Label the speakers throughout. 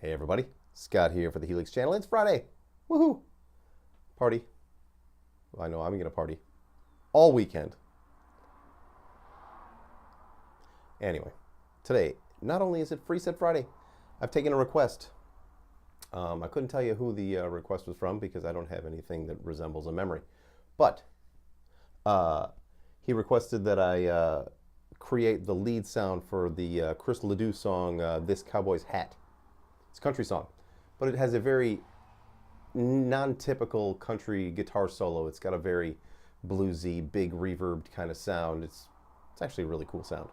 Speaker 1: Hey everybody, Scott here for the Helix channel. It's Friday. Woohoo! Party. Well, I know I'm gonna party all weekend. Anyway, today, not only is it Freeset Friday, I've taken a request. I couldn't tell you who the request was from because I don't have anything that resembles a memory. But he requested that I create the lead sound for the Chris Ledoux song, This Cowboy's Hat. It's a country song, but it has a very non-typical country guitar solo. It's got a very bluesy, big reverbed kind of sound. It's actually a really cool sound.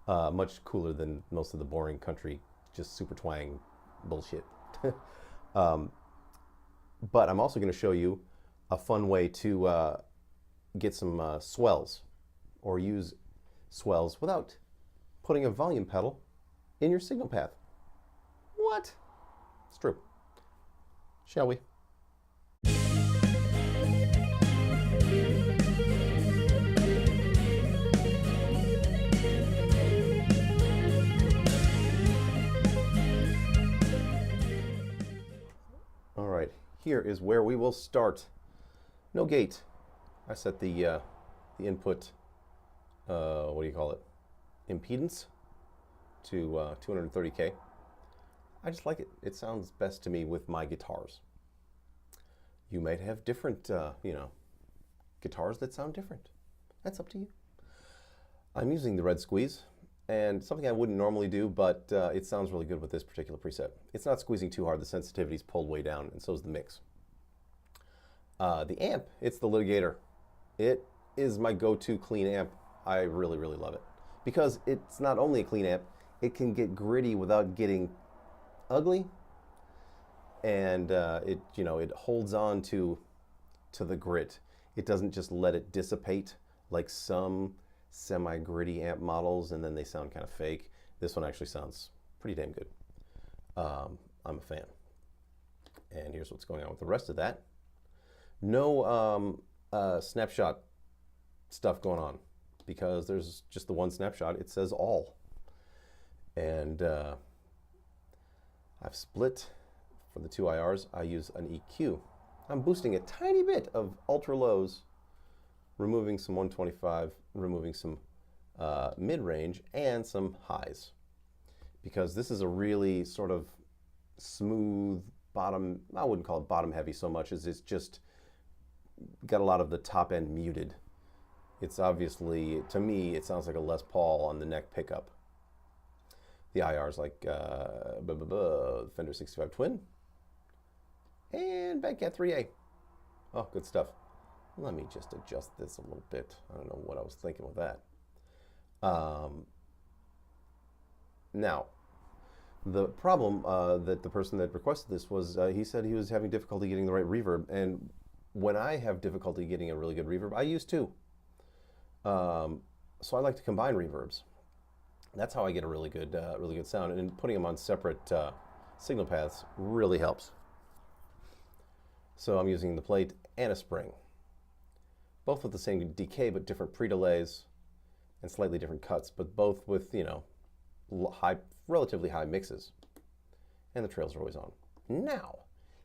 Speaker 1: Much cooler than most of the boring country, just super twang bullshit. But I'm also going to show you a fun way to get some swells, or use swells without putting a volume pedal in your signal path. What? It's true. Shall we? All right, here is where we will start. No gate. I set the input, what do you call it? Impedance to 230K. I just like it. It sounds best to me with my guitars. You might have different, guitars that sound different. That's up to you. I'm using the red squeeze, and something I wouldn't normally do, but it sounds really good with this particular preset. It's not squeezing too hard. The sensitivity's pulled way down, and so is the mix. The amp, it's the Litigator. It is my go-to clean amp. I really, really love it. Because it's not only a clean amp, it can get gritty without getting ugly, and it holds on to the grit. It doesn't just let it dissipate like some semi-gritty amp models, and then they sound kind of fake. This one actually sounds pretty damn good. I'm a fan. And here's what's going on with the rest of that. No snapshot stuff going on, because there's just the one snapshot. It says all. And I've split for the two IRs. I use an EQ. I'm boosting a tiny bit of ultra lows, removing some 125, removing some mid-range, and some highs. Because this is a really sort of smooth bottom, I wouldn't call it bottom heavy so much as it's just got a lot of the top end muted. It's obviously, to me, it sounds like a Les Paul on the neck pickup. The IRs like Fender 65 Twin and Bagcat 3A. Oh, good stuff. Let me just adjust this a little bit. I don't know what I was thinking with that. Now, the problem that the person that requested this was, he said he was having difficulty getting the right reverb. And when I have difficulty getting a really good reverb, I use two. So I like to combine reverbs. That's how I get a really good sound, and putting them on separate signal paths really helps. So I'm using the plate and a spring, both with the same decay but different pre-delays and slightly different cuts, but both with relatively high mixes, and the trails are always on. Now,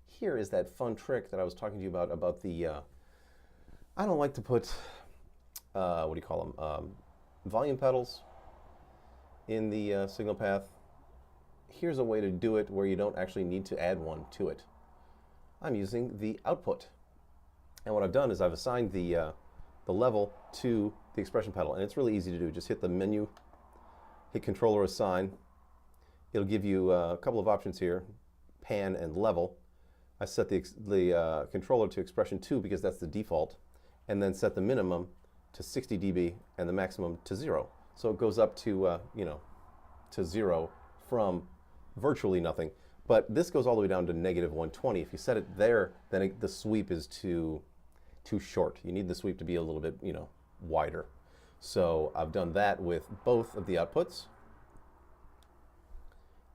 Speaker 1: here is that fun trick that I was talking to you about the. I don't like to put what do you call them? Volume pedals in the signal path. Here's a way to do it where you don't actually need to add one to it. I'm using the output, and what I've done is I've assigned the level to the expression pedal, and it's really easy to do. Just hit the menu, hit controller assign. It'll give you a couple of options here, pan and level. I set the controller to expression 2 because that's the default, and then set the minimum to 60 dB and the maximum to 0. So it goes up to, to 0 from virtually nothing. But this goes all the way down to -120. If you set it there, then the sweep is too short. You need the sweep to be a little bit, wider. So I've done that with both of the outputs.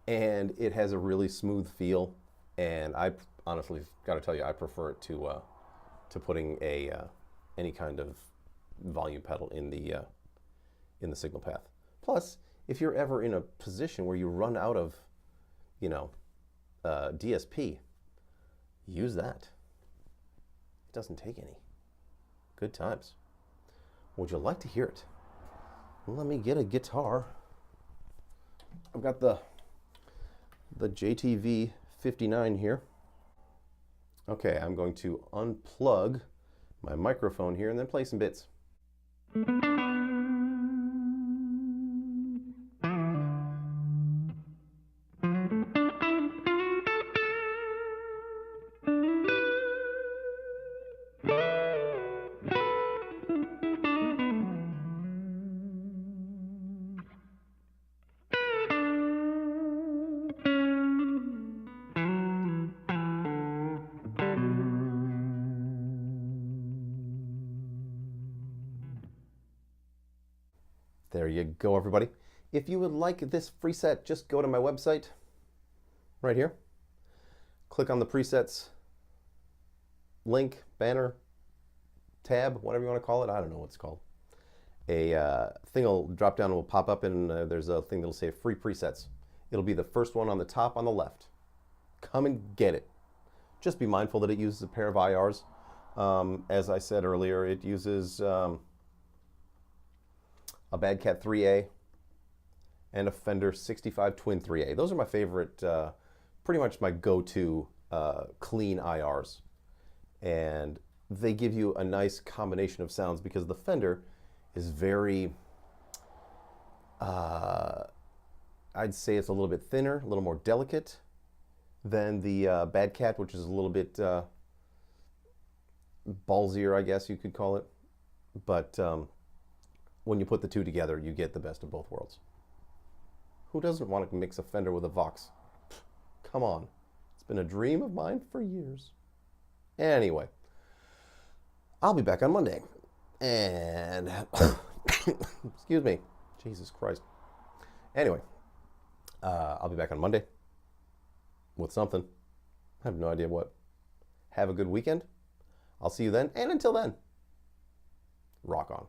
Speaker 1: And it has a really smooth feel. And I honestly got to tell you, I prefer it to putting any kind of volume pedal in the signal path. Plus, if you're ever in a position where you run out of DSP, use that. It doesn't take any. Good times. Would you like to hear it? Let me get a guitar. I've got the JTV 59 here. Okay, I'm going to unplug my microphone here and then play some bits. There you go, everybody. If you would like this preset, just go to my website right here. Click on the presets link, banner, tab, whatever you want to call it. I don't know what it's called. A thing will drop down and will pop up, and there's a thing that'll say free presets. It'll be the first one on the top on the left. Come and get it. Just be mindful that it uses a pair of IRs. As I said earlier, it uses a Bad Cat 3A and a Fender 65 Twin 3A. Those are my favorite, pretty much my go-to clean IRs. And they give you a nice combination of sounds because the Fender is very, I'd say it's a little bit thinner, a little more delicate than the Bad Cat, which is a little bit ballsier, I guess you could call it. But when you put the two together, you get the best of both worlds. Who doesn't want to mix a Fender with a Vox? Come on. It's been a dream of mine for years. Anyway, I'll be back on Monday. And, excuse me, Jesus Christ. Anyway, I'll be back on Monday with something. I have no idea what. Have a good weekend. I'll see you then. And until then, rock on.